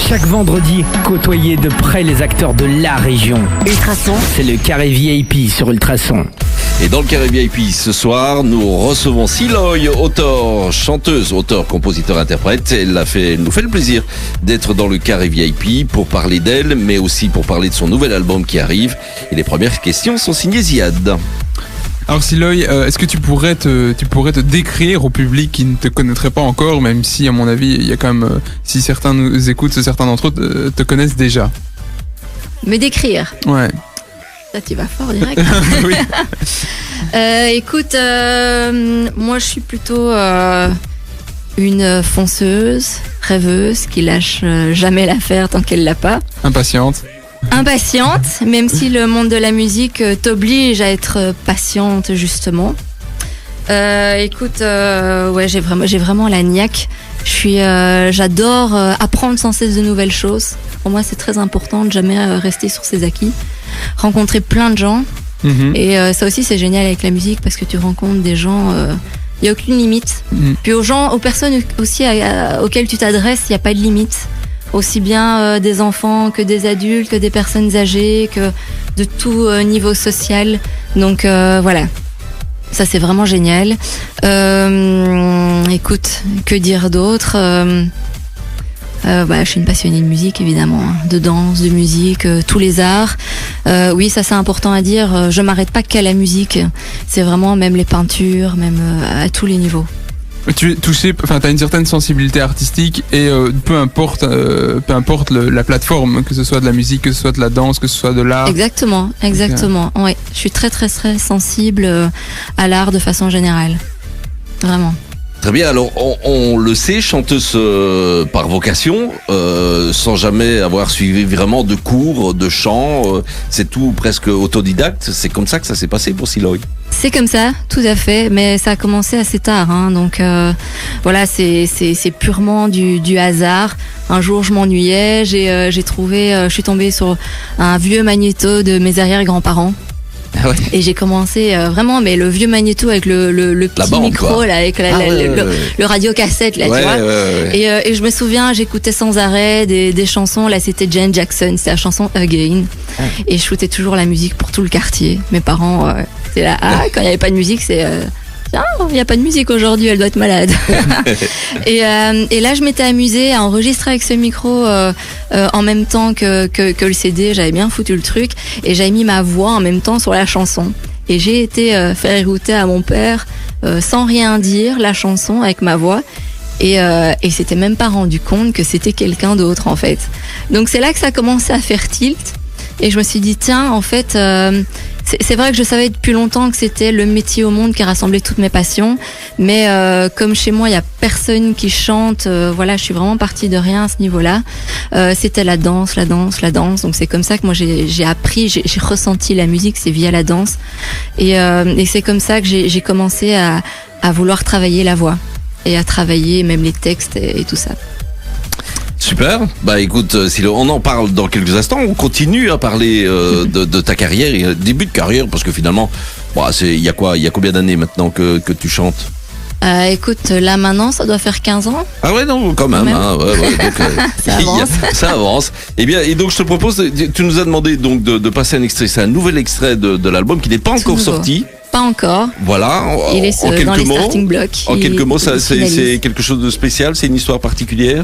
Chaque vendredi, côtoyez de près les acteurs de la région. Ultrason, c'est le carré VIP sur Ultrason. Et dans le carré VIP ce soir, nous recevons Siloy, chanteuse, compositeur, interprète. Elle nous fait le plaisir d'être dans le carré VIP pour parler d'elle, mais aussi pour parler de son nouvel album qui arrive. Et les premières questions sont signées Ziad. Alors Siloy, est-ce que tu pourrais te décrire au public qui ne te connaîtrait pas encore, même si à mon avis il y a quand même, si certains nous écoutent, certains d'entre eux te connaissent déjà. Me décrire. Ouais. Ça tu vas fort direct. Oui. Écoute, moi je suis plutôt une fonceuse, rêveuse, qui lâche jamais l'affaire tant qu'elle l'a pas. Impatiente, même si le monde de la musique t'oblige à être patiente justement. Écoute, ouais, j'ai vraiment la niaque. J'adore apprendre sans cesse de nouvelles choses. Pour moi, c'est très important de jamais rester sur ses acquis. Rencontrer plein de gens. Et ça aussi, c'est génial avec la musique parce que tu rencontres des gens. Il n'y a aucune limite. Puis aux personnes aussi auxquelles tu t'adresses, il n'y a pas de limite. Aussi bien des enfants que des adultes, que des personnes âgées, que de tout niveau social. Donc voilà, ça c'est vraiment génial. Écoute, que dire d'autre? Je suis une passionnée de musique évidemment, de danse, de musique, tous les arts. Oui, ça c'est important à dire. Je m'arrête pas qu'à la musique. C'est vraiment même les peintures, même à tous les niveaux. Tu es touché, enfin t'as une certaine sensibilité artistique et peu importe la plateforme, que ce soit de la musique, que ce soit de la danse, que ce soit de l'art. Exactement. Ouais, je suis très très très sensible à l'art de façon générale, vraiment. Très bien, alors on le sait, chanteuse par vocation, sans jamais avoir suivi vraiment de cours, de chant, c'est tout presque autodidacte, c'est comme ça que ça s'est passé pour Siloy. C'est comme ça, tout à fait, mais ça a commencé assez tard, hein, donc voilà, c'est purement du hasard. Un jour je m'ennuyais, je suis tombée sur un vieux magnéto de mes arrière-grands-parents. Ah ouais. Et j'ai commencé vraiment, mais le vieux magnéto avec le petit bande, micro quoi. là, avec le radio cassette là, Ouais, tu vois. ouais. Et je me souviens, j'écoutais sans arrêt des chansons. Là, c'était Janet Jackson, c'est la chanson Again. Et je shootais toujours la musique pour tout le quartier. Mes parents, c'est là, quand il n'y avait pas de musique, c'est tiens, il n'y a pas de musique aujourd'hui, elle doit être malade. Et là, je m'étais amusée à enregistrer avec ce micro en même temps que le CD. J'avais bien foutu le truc et j'avais mis ma voix en même temps sur la chanson. Et j'ai été faire écouter à mon père sans rien dire la chanson avec ma voix. Et il s'était même pas rendu compte que c'était quelqu'un d'autre en fait. Donc c'est là que ça a commencé à faire tilt. Et je me suis dit tiens, en fait, c'est vrai que je savais depuis longtemps que c'était le métier au monde qui rassemblait toutes mes passions, mais comme chez moi il y a personne qui chante, voilà, je suis vraiment partie de rien à ce niveau-là. C'était la danse. Donc c'est comme ça que moi j'ai appris, j'ai ressenti la musique, c'est via la danse. Et c'est comme ça que j'ai commencé à vouloir travailler la voix et à travailler même les textes et tout ça. Super, bah écoute Silo, on en parle dans quelques instants, on continue à parler de ta carrière, et début de carrière, parce que finalement, il y a combien d'années maintenant que tu chantes? Écoute, là maintenant ça doit faire 15 ans. Ah ouais, non, quand même. Hein, donc, ça avance. Eh bien, et donc je te propose, tu nous as demandé donc de passer un extrait, c'est un nouvel extrait de l'album qui n'est pas encore sorti. Pas encore. Voilà, il est dans les starting blocks. En quelques mots, c'est quelque chose de spécial, c'est une histoire particulière?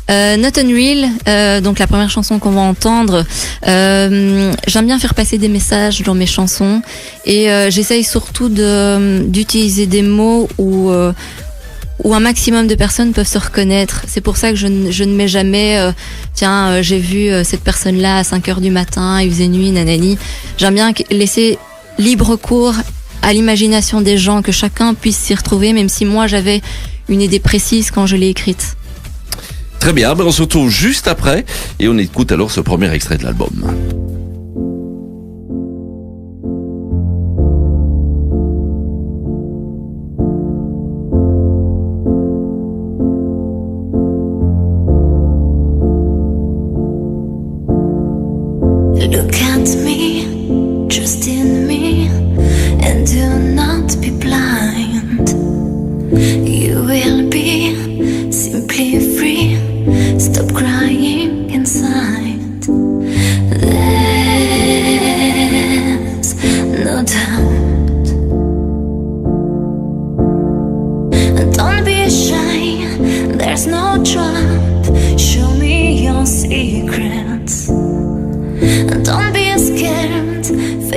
Not Unreal, donc la première chanson qu'on va entendre, j'aime bien faire passer des messages dans mes chansons et j'essaye surtout d'utiliser des mots où un maximum de personnes peuvent se reconnaître. C'est pour ça que je ne mets jamais j'ai vu cette personne-là à 5h du matin, il faisait nuit, nanani. J'aime bien laisser libre cours à l'imagination des gens, que chacun puisse s'y retrouver, même si moi j'avais une idée précise quand je l'ai écrite. Très bien, on se retrouve juste après et on écoute alors ce premier extrait de l'album. Look at me, trust in me, and do not be blind. You will be simply free. Stop crying.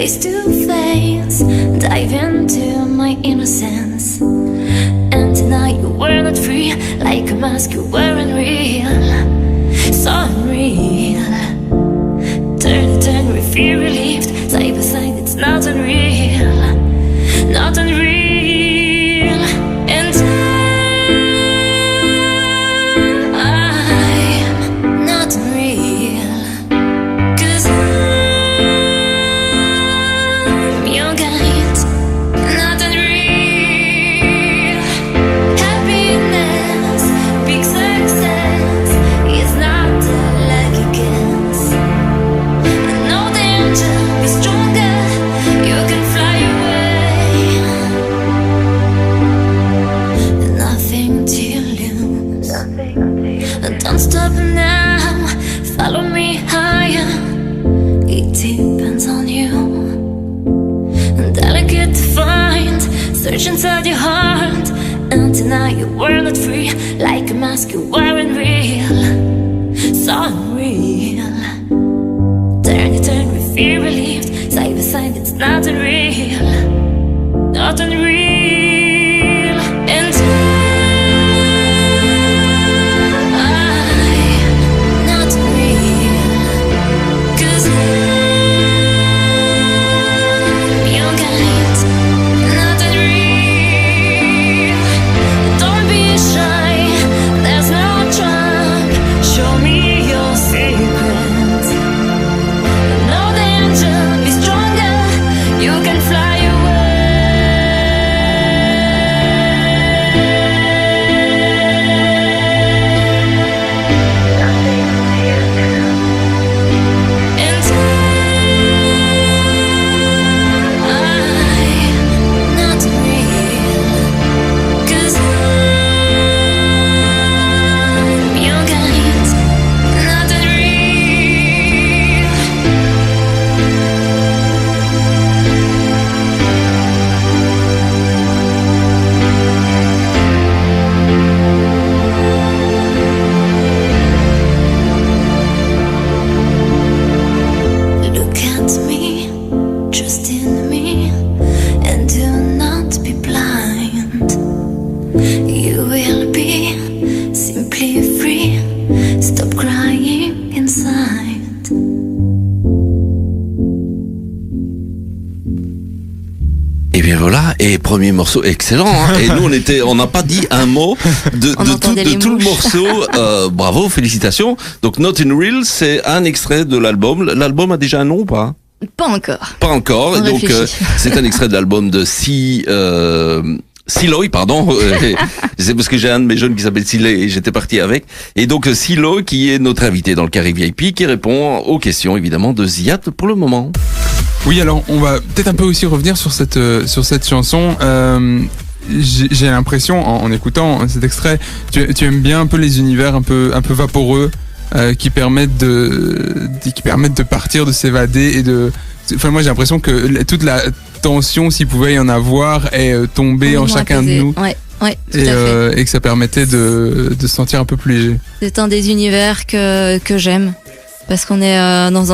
face to face, dive into my innocence, and tonight you were not free, like a mask you weren't real, so unreal. Turn, we feel relieved, side by side, it's not unreal, not unreal, and I'm not unreal, 'cause I'm your guide, not unreal. Happiness, big success, is not a lucky guess. No danger, be stronger, you can fly away. Nothing to lose, don't stop now, follow me higher, it depends on you. Delicate to find, search inside your heart, and tonight you were not free, like a mask you weren't real, so unreal. Turn, we feel relieved, side by side, it's not unreal, not unreal, and I'm not unreal, 'cause I'm your guide, not unreal. Don't be shy, there's no trap, show me your secrets. No danger, be stronger, you can fly away. And I'm not real, 'cause I'm your guide, not unreal. Look at me, trust in me, and do not be blind. You will be simply free. Stop crying inside. Et bien voilà, et premier morceau excellent. Hein. Et nous on n'a pas dit un mot de On entendait les tout le mouches. morceau. Bravo, félicitations. Donc Not in Real, c'est un extrait de l'album. L'album a déjà un nom ou pas? Pas encore. Pas encore. On Et donc réfléchit. c'est un extrait de l'album de Siloy, pardon. C'est parce que j'ai un de mes jeunes qui s'appelle Siloy et j'étais parti avec. Et donc Siloy qui est notre invité dans le Carré VIP qui répond aux questions évidemment de Ziad pour le moment. Oui, alors on va peut-être un peu aussi revenir sur cette chanson. J'ai l'impression, en écoutant cet extrait, tu aimes bien un peu les univers un peu vaporeux qui permettent de partir, de s'évader et de. Enfin, moi j'ai l'impression que toute la tension, s'il pouvait y en avoir, est tombée en Complètement chacun de apaisé. nous. Ouais, tout à fait. Et que ça permettait de se sentir un peu plus léger. C'est un des univers que j'aime. Parce qu'on est dans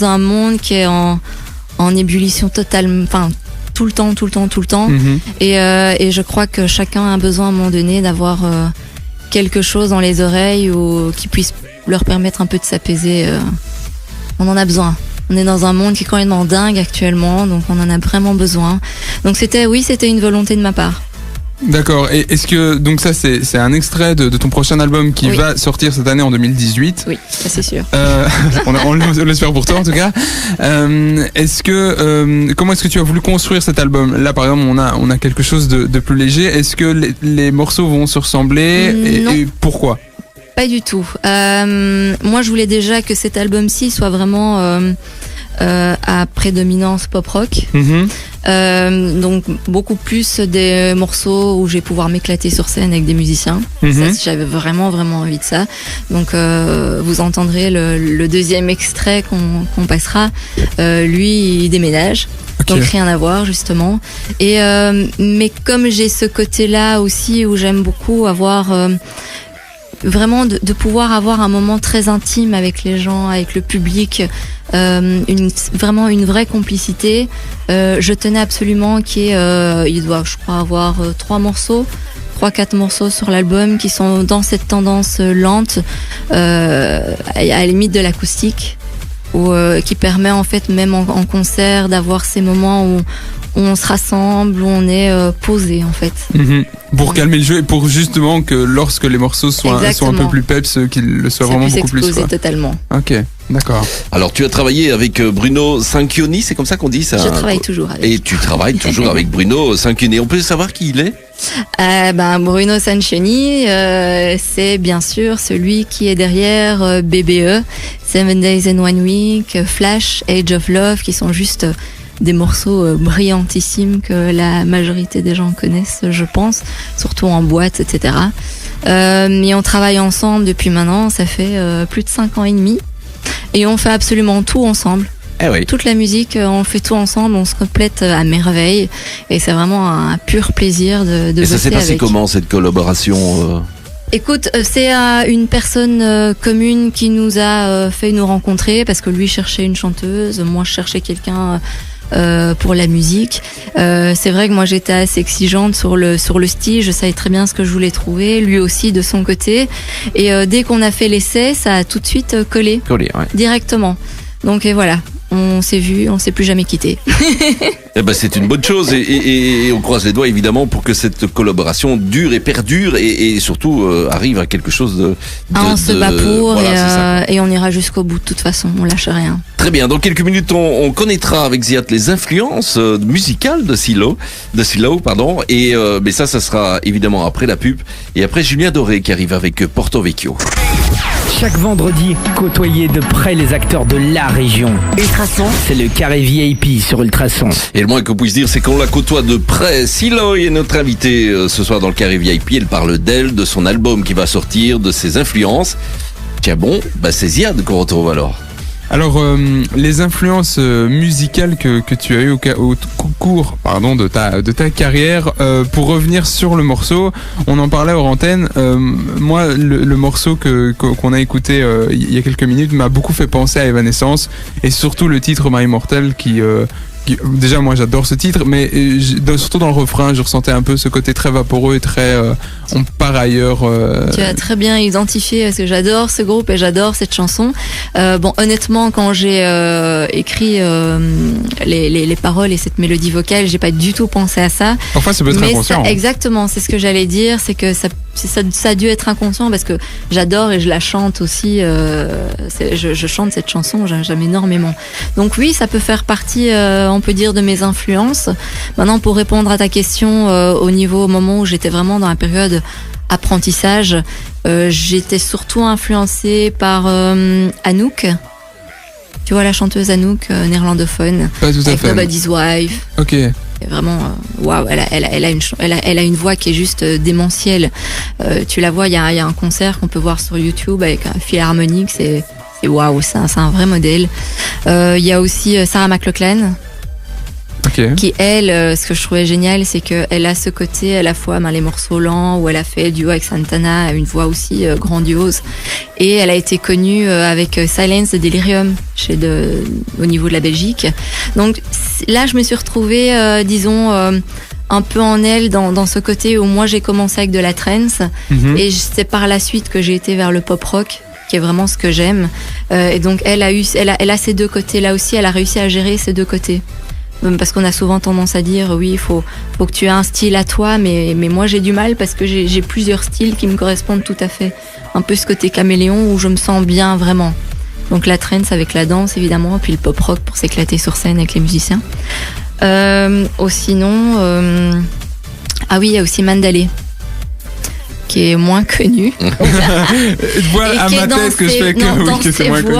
un monde qui est en ébullition totale, enfin tout le temps. Mhm. Et je crois que chacun a besoin à un moment donné d'avoir quelque chose dans les oreilles ou qui puisse leur permettre un peu de s'apaiser. On en a besoin. On est dans un monde qui est complètement dingue actuellement, donc on en a vraiment besoin. Donc c'était une volonté de ma part. D'accord. Et est-ce que donc ça c'est un extrait de ton prochain album qui Oui. va sortir cette année en 2018? Oui, ça c'est sûr. On l'espère pour toi en tout cas. Comment est-ce que tu as voulu construire cet album? Là par exemple on a quelque chose de plus léger. Est-ce que les morceaux vont se ressembler Non. et pourquoi? Pas du tout. Moi, je voulais déjà que cet album-ci soit vraiment à prédominance pop-rock. Mhm. Donc, beaucoup plus des morceaux où je vais pouvoir m'éclater sur scène avec des musiciens. Mhm. Ça, j'avais vraiment envie de ça. Donc, vous entendrez le deuxième extrait qu'on passera. Lui, il déménage. Ok. Donc rien à voir justement. Et mais comme j'ai ce côté-là aussi où j'aime beaucoup avoir vraiment de pouvoir avoir un moment très intime avec les gens, avec le public, vraiment une vraie complicité. Je tenais absolument il doit, je crois, avoir 3-4 morceaux sur l'album qui sont dans cette tendance lente, à la limite de l'acoustique, qui permet en fait même en concert d'avoir ces moments où on se rassemble, où on est posé en fait. Pour calmer le jeu et pour justement que lorsque les morceaux soient un peu plus peps, qu'ils le soient vraiment beaucoup plus. Ça puisse exploser totalement. Ok, d'accord. Alors tu as travaillé avec Bruno Cinquioni, c'est comme ça qu'on dit ça? Je travaille toujours avec. Et tu travailles toujours avec Bruno Cinquioni. On peut savoir qui il est? Bruno Cinquioni, c'est bien sûr celui qui est derrière BBE, 7 Days and One Week, Flash, Age of Love, qui sont juste des morceaux brillantissimes que la majorité des gens connaissent, je pense, surtout en boîte, etc. Mais on travaille ensemble depuis maintenant, ça fait plus de 5 ans et demi, et on fait absolument tout ensemble. Oui. Toute la musique, on fait tout ensemble, on se complète à merveille, et c'est vraiment un pur plaisir de bosser avec. Et ça s'est passé comment cette collaboration Écoute, c'est une personne commune qui nous a fait nous rencontrer, parce que lui cherchait une chanteuse, moi je cherchais quelqu'un pour la musique. C'est vrai que moi j'étais assez exigeante sur le style, je savais très bien ce que je voulais trouver, lui aussi de son côté, et dès qu'on a fait l'essai, ça a tout de suite collé directement. Donc et voilà, on s'est vu, on s'est plus jamais quitté. C'est une bonne chose et on croise les doigts évidemment pour que cette collaboration dure et perdure et surtout arrive à quelque chose de on se bat pour et on ira jusqu'au bout de toute façon, on lâche rien. Très bien, dans quelques minutes on connaîtra avec Ziad les influences musicales de Silo, et mais ça sera évidemment après la pub et après Julien Doré qui arrive avec Porto Vecchio. Chaque vendredi, côtoyez de près les acteurs de la région. Ultrason, c'est le carré VIP sur Ultrason. Et le moins qu'on puisse dire, c'est qu'on la côtoie de près. Siloy est notre invitée ce soir dans le carré VIP. Elle parle d'elle, de son album qui va sortir, de ses influences. Tiens bon, c'est Ziad qu'on retrouve alors. Alors, les influences musicales que tu as eues au cours de ta carrière, pour revenir sur le morceau, on en parlait hors antenne. Moi, le morceau qu'on a écouté il y a quelques minutes m'a beaucoup fait penser à Evanescence, et surtout le titre My Immortal qui déjà moi j'adore ce titre, mais surtout dans le refrain je ressentais un peu ce côté très vaporeux et très on part ailleurs. Tu as très bien identifié, parce que j'adore ce groupe et j'adore cette chanson. Honnêtement, quand j'ai écrit les paroles et cette mélodie vocale, j'ai pas du tout pensé à ça. Enfin, ça peut être inconscient. Exactement, c'est ce que j'allais dire, c'est que ça a dû être inconscient, parce que j'adore et je la chante aussi. Je chante cette chanson, j'aime énormément. Donc oui, ça peut faire partie, on peut dire, de mes influences. Maintenant, pour répondre à ta question, au moment où j'étais vraiment dans la période apprentissage, j'étais surtout influencée par Anouk. Tu vois la chanteuse Anouk, néerlandophone, pas tout à fait. Avec Nobody's Wife. Ok. Et vraiment, waouh, elle a une voix qui est juste démentielle. Tu la vois, il y a un concert qu'on peut voir sur YouTube avec un philharmonique, c'est waouh, c'est un vrai modèle. Il y a aussi Sarah McLachlan. Okay. Qui elle, ce que je trouvais génial, c'est qu'elle a ce côté à la fois les morceaux lents, où elle a fait duo avec Santana, une voix aussi grandiose, et elle a été connue avec Silence de Delirium au niveau de la Belgique. Donc là je me suis retrouvée un peu en elle dans ce côté où moi j'ai commencé avec de la trance, et c'est par la suite que j'ai été vers le pop rock, qui est vraiment ce que j'aime, et donc elle a ces deux côtés là aussi, elle a réussi à gérer ces deux côtés. Parce qu'on a souvent tendance à dire oui, il faut que tu aies un style à toi, mais moi j'ai du mal parce que j'ai plusieurs styles qui me correspondent tout à fait. Un peu ce côté caméléon où je me sens bien vraiment. Donc la trance avec la danse évidemment, puis le pop rock pour s'éclater sur scène avec les musiciens. Sinon, il y a aussi Mandalay, qui est moins connu. Voilà à ma tête que je fais que c'est moins connu.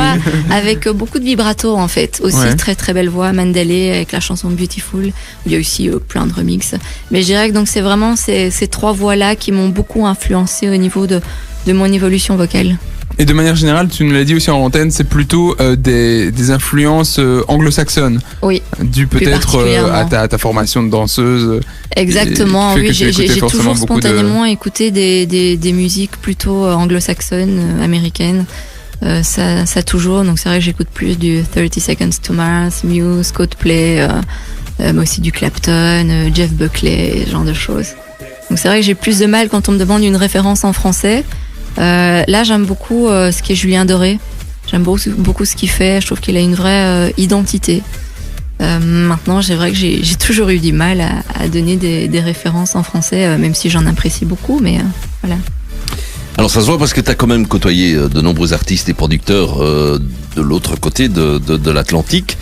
Avec beaucoup de vibrato en fait. Aussi très très belle voix, Mandalay avec la chanson Beautiful. Il y a aussi plein de remixes. Mais je dirais que donc c'est vraiment ces trois voix-là qui m'ont beaucoup influencé au niveau de mon évolution vocale. Et de manière générale, tu nous l'as dit aussi en antenne, c'est plutôt des influences anglo-saxonnes. Oui. Dû peut-être particulièrement. à ta formation de danseuse. Exactement, qui fait oui, que tu écoutais j'ai forcément toujours beaucoup de- spontanément écouté des musiques plutôt anglo-saxonnes, américaines. Ça toujours, donc c'est vrai que j'écoute plus du 30 Seconds to Mars, Muse, Coldplay, mais aussi du Clapton, Jeff Buckley, ce genre de choses. Donc c'est vrai que j'ai plus de mal quand on me demande une référence en français. Là, j'aime beaucoup ce qu'est Julien Doré. J'aime beaucoup ce qu'il fait. Je trouve qu'il a une vraie identité. Maintenant, c'est vrai que j'ai toujours eu du mal à donner des références en français, même si j'en apprécie beaucoup. Mais voilà. Alors ça se voit parce que tu as quand même côtoyé de nombreux artistes et producteurs de l'autre côté de l'Atlantique.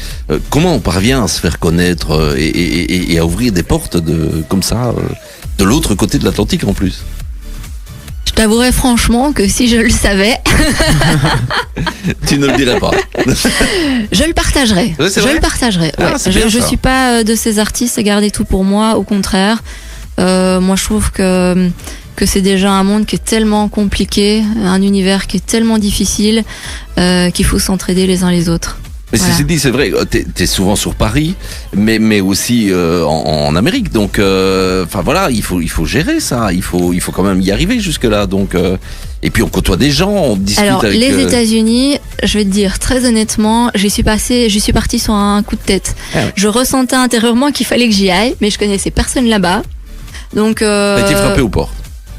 Comment on parvient à se faire connaître et à ouvrir des portes comme ça de l'autre côté de l'Atlantique en plus? Je t'avouerai franchement que si je le savais, Tu ne le dirais pas. je le partagerais. Ouais, c'est Je vrai le partagerais. Ah, Ouais. c'est bien Je ça. suis pas de ces artistes à garder tout pour moi. Au contraire, moi je trouve que c'est déjà un monde qui est tellement compliqué, un univers qui est tellement difficile, qu'il faut s'entraider les uns les autres. Mais Voilà. ceci dit, c'est vrai, t'es souvent sur Paris, mais aussi en Amérique. Donc, enfin voilà, il faut gérer ça. Il faut quand même y arriver jusque là. Donc, et puis on côtoie des gens, on discute Alors, avec. les États-Unis, je vais te dire très honnêtement, j'y suis partie sur un coup de tête. Ah ouais. Je ressentais intérieurement qu'il fallait que j'y aille, mais je connaissais personne là-bas. Donc, T'as été frappé aux portes.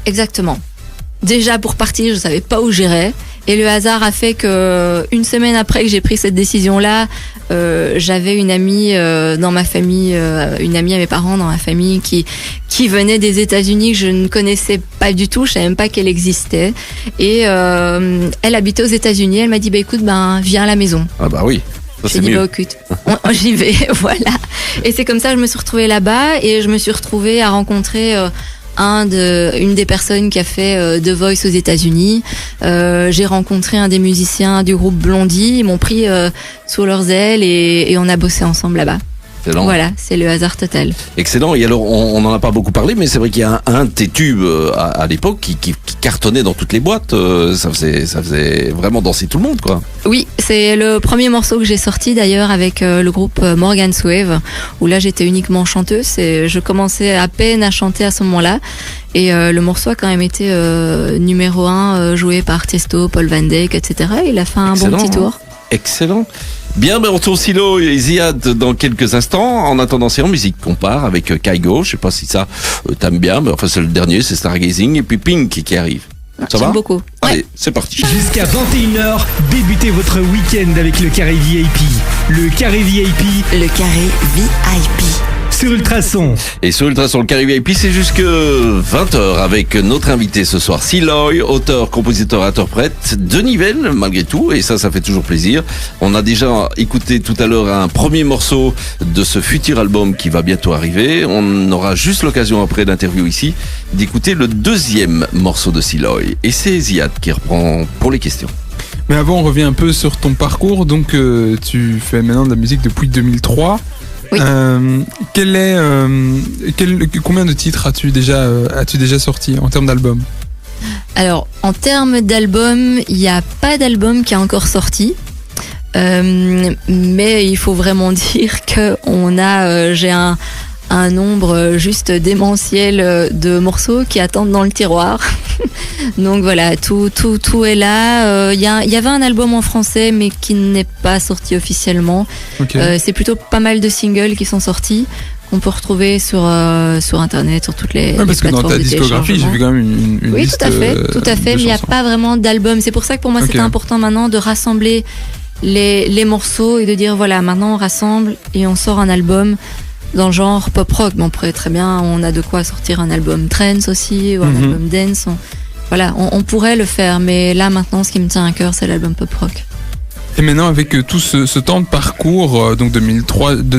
exactement. Déjà pour partir, je savais pas où j'irais. Et le hasard a fait que une semaine après que j'ai pris cette décision-là, j'avais une amie dans ma famille, une amie à mes parents dans ma famille qui venait des États-Unis que je ne connaissais pas du tout, je savais même pas qu'elle existait. Et elle habitait aux États-Unis. Elle m'a dit écoute, viens à la maison. Ah bah oui, ça J'ai c'est dit mieux. écoute, j'y vais, voilà. Et c'est comme ça que je me suis retrouvée là-bas et je me suis retrouvée à rencontrer une des personnes qui a fait The Voice aux États-Unis. J'ai rencontré un des musiciens du groupe Blondie. Ils m'ont pris sous leurs ailes et on a bossé ensemble là-bas. Excellent. Voilà, c'est le hasard total. Excellent. Et alors, on n'en a pas beaucoup parlé, mais c'est vrai qu'il y a un de tes tubes à l'époque qui cartonnait dans toutes les boîtes. Ça faisait vraiment danser tout le monde, quoi. Oui, c'est le premier morceau que j'ai sorti d'ailleurs avec le groupe Morgan's Wave, où là j'étais uniquement chanteuse et je commençais à peine à chanter à ce moment-là. Et le morceau a quand même été numéro 1, joué par Tiesto, Paul Van Dyk, etc. Il a fait un Excellent, bon petit tour. hein. Excellent. Bien, on retourne Silo et Ziad dans quelques instants. En attendant, c'est en musique qu'on part avec Kygo. Je sais pas si ça t'aimes bien, mais enfin c'est le dernier, c'est Stargazing et puis Pink qui arrive. Ça va? J'aime beaucoup. Allez, c'est parti. Jusqu'à 21h, débutez votre week-end avec le Carré VIP. Le Carré VIP Le carré VIP. sur Ultrason. Et sur Ultrason, le Carré VIP, c'est jusque 20h avec notre invité ce soir, Siloy, auteur, compositeur, interprète de Nivelles, malgré tout, et ça fait toujours plaisir. On a déjà écouté tout à l'heure un premier morceau de ce futur album qui va bientôt arriver. On aura juste l'occasion après l'interview ici d'écouter le deuxième morceau de Siloy. Et c'est Ziad qui reprend pour les questions. Mais avant, on revient un peu sur ton parcours. Donc, tu fais maintenant de la musique depuis 2003. Oui. Combien de titres as-tu déjà sorti en termes d'albums? Alors, en termes d'album, il n'y a pas d'album qui est encore sorti. Mais il faut vraiment dire que j'ai un nombre juste démentiel de morceaux qui attendent dans le tiroir. Donc voilà, tout est là. Il y avait un album en français, mais qui n'est pas sorti officiellement. Ok. C'est plutôt pas mal de singles qui sont sortis, qu'on peut retrouver sur internet, sur toutes les Ouais, parce que dans plateformes ta de discographie, j'ai téléchargement. vu quand même une Oui, liste. tout à fait, de mais il n'y a chansons. pas vraiment d'album. C'est pour ça que pour moi, Ok. c'était important maintenant de rassembler les morceaux et de dire voilà, maintenant on rassemble et on sort un album dans le genre pop rock. Mais on pourrait très bien, on a de quoi sortir un album trance aussi, ou un Mhm. album dance. On pourrait le faire, mais là maintenant, ce qui me tient à cœur, c'est l'album pop rock. Et maintenant, avec tout ce temps de parcours, donc de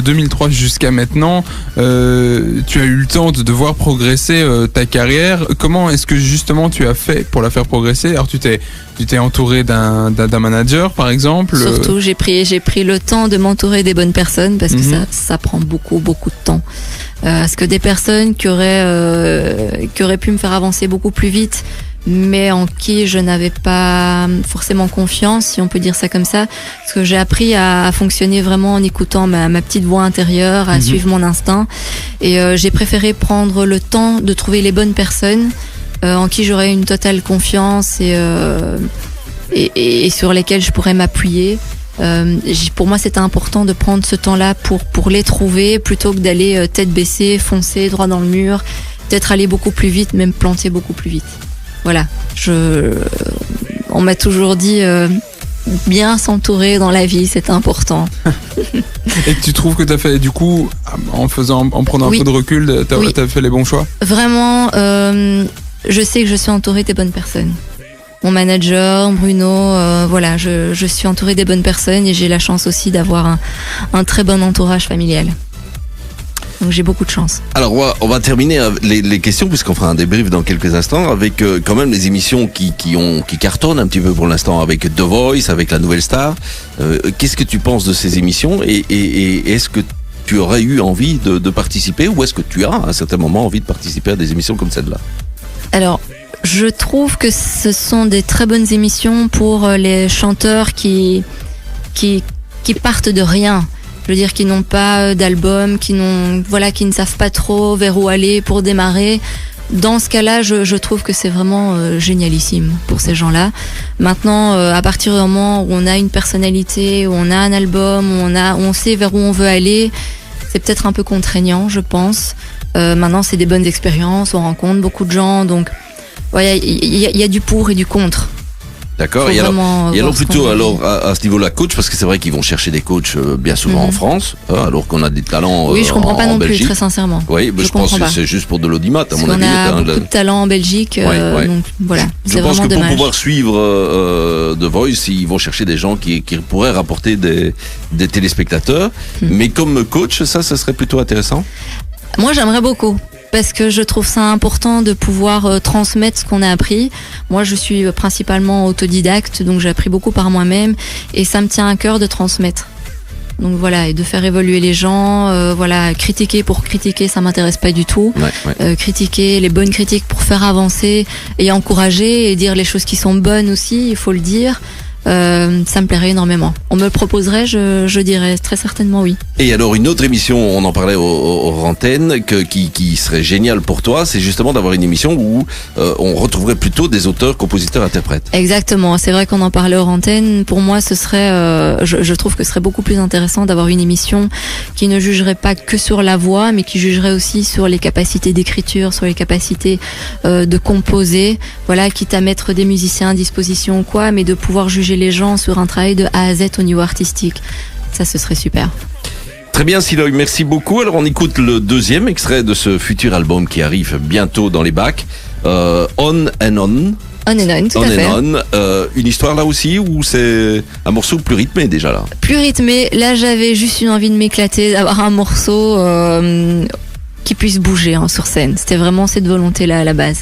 2003 jusqu'à maintenant, tu as eu le temps de devoir progresser ta carrière. Comment est-ce que justement tu as fait pour la faire progresser? Alors, tu t'es entouré d'un manager, par exemple. Surtout, j'ai pris le temps de m'entourer des bonnes personnes parce que Mhm. ça prend beaucoup de temps. Parce que des personnes qui auraient pu me faire avancer beaucoup plus vite mais en qui je n'avais pas forcément confiance, si on peut dire ça comme ça, parce que j'ai appris à fonctionner vraiment en écoutant ma petite voix intérieure, à suivre mon instinct, et j'ai préféré prendre le temps de trouver les bonnes personnes en qui j'aurais une totale confiance et sur lesquelles je pourrais m'appuyer. Pour moi, c'était important de prendre ce temps-là pour les trouver, plutôt que d'aller tête baissée, foncer droit dans le mur, peut-être aller beaucoup plus vite, même planter beaucoup plus vite. Voilà, on m'a toujours dit bien s'entourer dans la vie, c'est important. Et tu trouves que tu as fait, du coup, en prenant un peu de recul, t'as fait les bons choix? Vraiment, je sais que je suis entourée des bonnes personnes. Mon manager, Bruno, voilà, je suis entourée des bonnes personnes et j'ai la chance aussi d'avoir un très bon entourage familial. Donc j'ai beaucoup de chance. Alors on va terminer les questions, puisqu'on fera un débrief dans quelques instants, avec quand même les émissions qui cartonnent un petit peu pour l'instant, avec The Voice, avec La Nouvelle Star. Qu'est-ce que tu penses de ces émissions, et est-ce que tu aurais eu envie de participer, ou est-ce que tu as à un certain moment envie de participer à des émissions comme celle-là? Alors, je trouve que ce sont des très bonnes émissions pour les chanteurs qui partent de rien. Je veux dire, qui n'ont pas d'album, qui ne savent pas trop vers où aller pour démarrer. Dans ce cas-là, je trouve que c'est vraiment génialissime pour ces gens-là. Maintenant, à partir du moment où on a une personnalité, où on a un album, où on sait vers où on veut aller, c'est peut-être un peu contraignant, je pense. Maintenant, c'est des bonnes expériences, on rencontre beaucoup de gens, donc ouais, il y a du pour et du contre. D'accord. Et alors plutôt à ce niveau-là, coach, parce que c'est vrai qu'ils vont chercher des coachs bien souvent en France, alors qu'on a des talents. Oui, je comprends pas non Belgique. plus, très sincèrement. Oui, je pense que c'est juste pour de l'audimat, à mon avis. On a beaucoup de talents en Belgique, donc voilà. Je pense que pour pouvoir suivre The Voice, ils vont chercher des gens qui pourraient rapporter des téléspectateurs. Mais comme coach, ça serait plutôt intéressant. Moi, j'aimerais beaucoup. Parce que je trouve ça important de pouvoir transmettre ce qu'on a appris. Moi, je suis principalement autodidacte, donc j'ai appris beaucoup par moi-même, et ça me tient à cœur de transmettre. Donc voilà, et de faire évoluer les gens, voilà, critiquer pour critiquer, ça m'intéresse pas du tout. Critiquer, les bonnes critiques pour faire avancer et encourager et dire les choses qui sont bonnes aussi, il faut le dire. Ça me plairait énormément. On me le proposerait, je dirais très certainement oui. Et alors une autre émission, on en parlait aux antennes, qui serait géniale pour toi, c'est justement d'avoir une émission où on retrouverait plutôt des auteurs, compositeurs, interprètes. Exactement, c'est vrai qu'on en parlait aux antennes. Pour moi, ce serait, je trouve que ce serait beaucoup plus intéressant d'avoir une émission qui ne jugerait pas que sur la voix, mais qui jugerait aussi sur les capacités d'écriture, sur les capacités de composer. Voilà, quitte à mettre des musiciens à disposition ou quoi, mais de pouvoir juger les gens sur un travail de A à Z au niveau artistique. Ça, ce serait super. Très bien, Siloy, merci beaucoup. Alors, on écoute le deuxième extrait de ce futur album qui arrive bientôt dans les bacs. On and On. On and On, tout à fait. On. Une histoire là aussi, ou c'est un morceau plus rythmé déjà là? Plus rythmé. Là, j'avais juste une envie de m'éclater, d'avoir un morceau qui puisse bouger sur scène. C'était vraiment cette volonté-là à la base.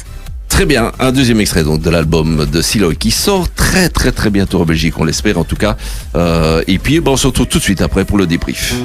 Très bien, un deuxième extrait donc de l'album de Siloy qui sort très très très bientôt en Belgique, on l'espère en tout cas. Et puis on se retrouve tout de suite après pour le débrief.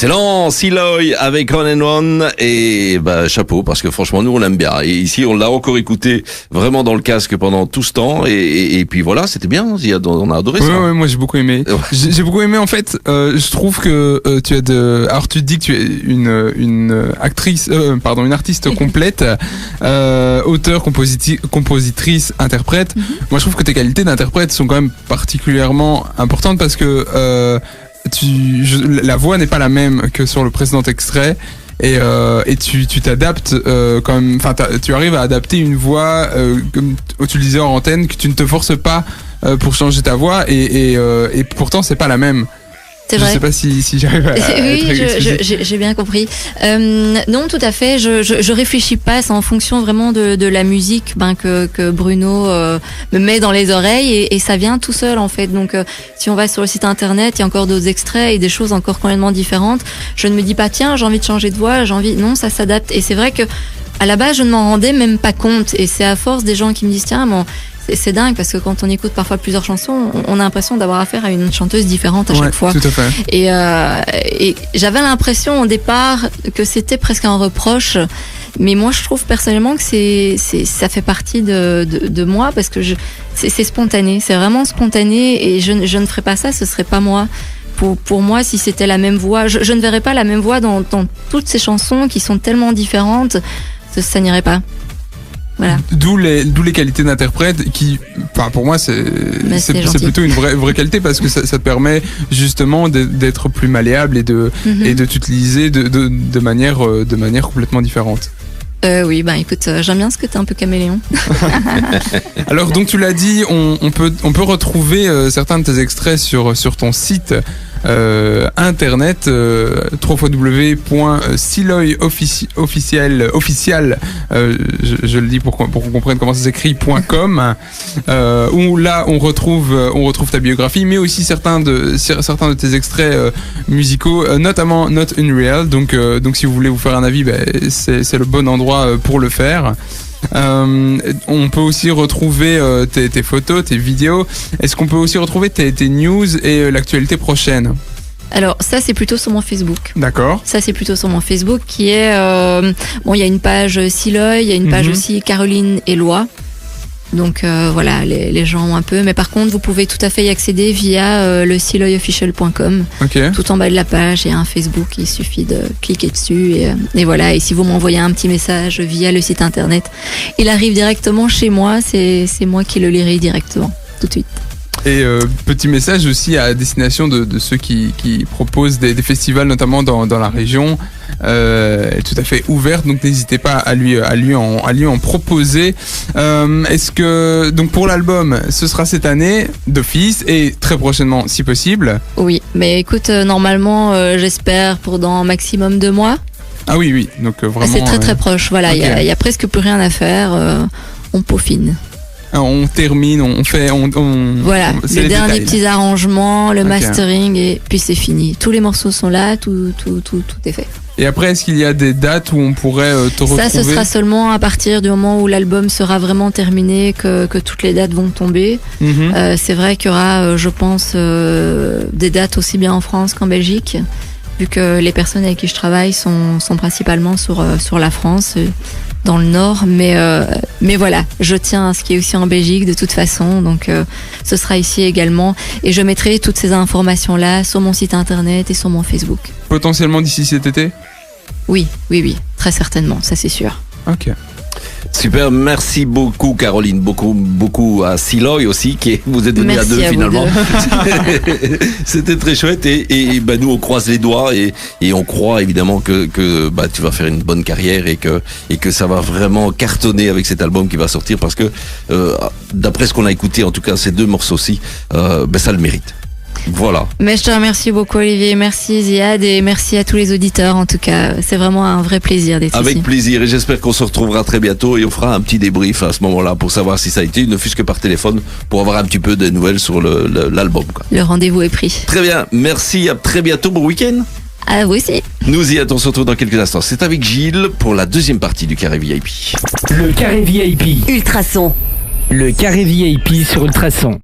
Excellent, Siloy avec On and On et chapeau parce que franchement nous on l'aime bien et ici on l'a encore écouté vraiment dans le casque pendant tout ce temps et puis voilà c'était bien, on a adoré ça. Ouais, moi j'ai beaucoup aimé. J'ai beaucoup aimé en fait. Je trouve que tu as alors tu te dis que tu es une artiste complète, auteur, compositrice, interprète. Moi je trouve que tes qualités d'interprète sont quand même particulièrement importantes parce que la voix n'est pas la même que sur le précédent extrait et tu t'adaptes quand même, enfin tu arrives à adapter une voix comme tu le disais en antenne, que tu ne te forces pas pour changer ta voix et pourtant c'est pas la même. C'est vrai. Je sais pas si j'arrive à oui, j'ai bien compris. Non, tout à fait. Je réfléchis pas. C'est en fonction vraiment de la musique que Bruno me met dans les oreilles et ça vient tout seul en fait. Donc, si on va sur le site internet, il y a encore d'autres extraits et des choses encore complètement différentes. Je ne me dis pas tiens, j'ai envie de changer de voix. Non, ça s'adapte. Et c'est vrai que à la base, je ne m'en rendais même pas compte. Et c'est à force des gens qui me disent tiens, bon. C'est dingue parce que quand on écoute parfois plusieurs chansons, on a l'impression d'avoir affaire à une chanteuse différente à chaque fois. Tout à fait. Et j'avais l'impression au départ que c'était presque un reproche, mais moi je trouve personnellement que ça fait partie de moi parce que c'est spontané, c'est vraiment spontané et je ne ferais pas ça, ce serait pas moi. Pour moi, si c'était la même voix, je ne verrais pas la même voix dans toutes ces chansons qui sont tellement différentes, ça n'irait pas. Voilà. D'où les qualités d'interprète qui, enfin pour moi c'est plutôt une vraie qualité parce que ça te permet justement d'être plus malléable et de t'utiliser de manière complètement différente. Oui, écoute, j'aime bien ce que t'es un peu caméléon. Alors donc tu l'as dit, on peut retrouver certains de tes extraits sur ton site internet www.siloyofficial je le dis pour qu'on comprenne comment ça s'écrit .com où là on retrouve ta biographie mais aussi certains de tes extraits musicaux, notamment Not Unreal, donc si vous voulez vous faire un avis, c'est le bon endroit pour le faire. On peut aussi retrouver tes photos, tes vidéos. Est-ce qu'on peut aussi retrouver tes news et l'actualité prochaine? Alors ça c'est plutôt sur mon Facebook. D'accord. Ça c'est plutôt sur mon Facebook qui est il y a une page Siloy, il y a une page aussi Caroline Eloi. Donc voilà, les gens ont un peu, mais par contre vous pouvez tout à fait y accéder via le siloyofficial.com. Okay. Tout en bas de la page, il y a un Facebook, il suffit de cliquer dessus et voilà. Et si vous m'envoyez un petit message via le site internet, il arrive directement chez moi, c'est moi qui le lirai directement, tout de suite. Et petit message aussi à destination de ceux qui proposent des festivals, notamment dans la région, est tout à fait ouverte, donc n'hésitez pas à lui en proposer. Est-ce que donc pour l'album, ce sera cette année d'office et très prochainement si possible? Oui, mais écoute, normalement, j'espère pour dans maximum 2 mois. Ah oui, donc vraiment. C'est très proche. Voilà, il y a presque plus rien à faire. On peaufine. On termine, on fait, voilà, c'est les derniers détails. petits arrangements, le mastering et puis c'est fini. Tous les morceaux sont là, tout est fait. Et après, est-ce qu'il y a des dates où on pourrait te retrouver? Ça, ce sera seulement à partir du moment où l'album sera vraiment terminé que toutes les dates vont tomber. C'est vrai qu'il y aura, je pense, des dates aussi bien en France qu'en Belgique, vu que les personnes avec qui je travaille sont principalement sur la France. Dans le Nord, mais voilà, je tiens à ce qui est aussi en Belgique de toute façon, donc ce sera ici également, et je mettrai toutes ces informations-là sur mon site internet et sur mon Facebook. Potentiellement d'ici cet été? Oui, très certainement, ça c'est sûr. Ok. Super, merci beaucoup Caroline, beaucoup à Siloy aussi, vous êtes venus à deux finalement. C'était très chouette et nous on croise les doigts et on croit évidemment que tu vas faire une bonne carrière et que ça va vraiment cartonner avec cet album qui va sortir parce que d'après ce qu'on a écouté, en tout cas ces 2 morceaux-ci, ça le mérite. Voilà. Mais je te remercie beaucoup Olivier, merci Ziad et merci à tous les auditeurs en tout cas, c'est vraiment un vrai plaisir d'être ici. Avec plaisir et j'espère qu'on se retrouvera très bientôt et on fera un petit débrief à ce moment-là pour savoir si ça a été, ne fût-ce que par téléphone, pour avoir un petit peu de nouvelles sur l'album. Le rendez-vous est pris. Très bien, merci, à très bientôt, bon week-end. À vous aussi. Nous y on se retrouve dans quelques instants. C'est avec Gilles pour la deuxième partie du Carré VIP. Le Carré VIP. Ultrason. Le Carré VIP sur Ultrason.